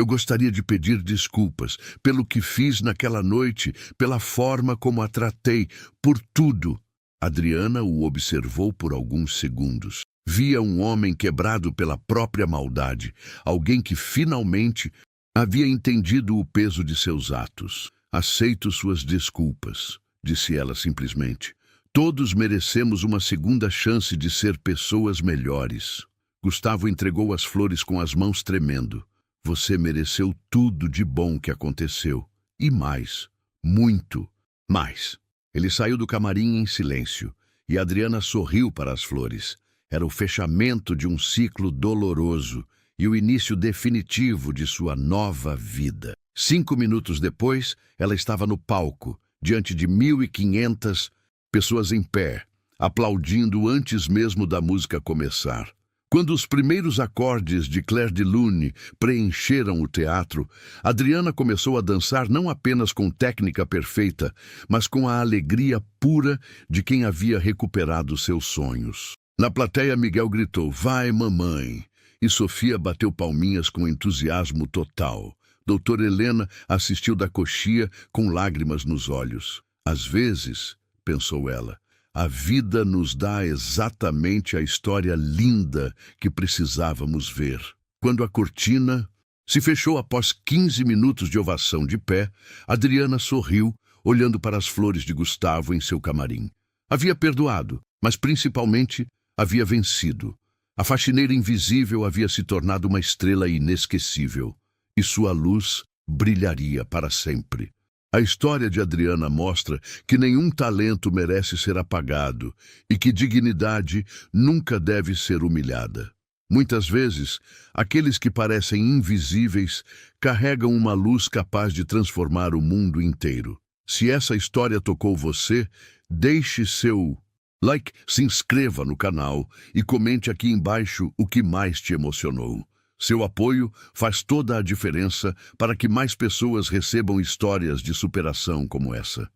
gostaria de pedir desculpas pelo que fiz naquela noite, pela forma como a tratei, por tudo. Adriana o observou por alguns segundos. Via um homem quebrado pela própria maldade, alguém que finalmente havia entendido o peso de seus atos. Aceito suas desculpas, disse ela simplesmente. Todos merecemos uma segunda chance de ser pessoas melhores. Gustavo entregou as flores com as mãos tremendo. Você mereceu tudo de bom que aconteceu. E mais. Muito mais. Ele saiu do camarim em silêncio, e Adriana sorriu para as flores. Era o fechamento de um ciclo doloroso e o início definitivo de sua nova vida. 5 minutos depois, ela estava no palco, diante de 1.500 pessoas em pé, aplaudindo antes mesmo da música começar. Quando os primeiros acordes de Clair de Lune preencheram o teatro, Adriana começou a dançar não apenas com técnica perfeita, mas com a alegria pura de quem havia recuperado seus sonhos. Na plateia, Miguel gritou, "Vai, mamãe!" E Sofia bateu palminhas com entusiasmo total. Doutora Helena assistiu da coxia com lágrimas nos olhos. Às vezes, pensou ela, a vida nos dá exatamente a história linda que precisávamos ver. Quando a cortina se fechou após 15 minutos de ovação de pé, Adriana sorriu, olhando para as flores de Gustavo em seu camarim. Havia perdoado, mas principalmente havia vencido. A faxineira invisível havia se tornado uma estrela inesquecível, e sua luz brilharia para sempre. A história de Adriana mostra que nenhum talento merece ser apagado e que dignidade nunca deve ser humilhada. Muitas vezes, aqueles que parecem invisíveis carregam uma luz capaz de transformar o mundo inteiro. Se essa história tocou você, deixe seu like, se inscreva no canal e comente aqui embaixo o que mais te emocionou. Seu apoio faz toda a diferença para que mais pessoas recebam histórias de superação como essa.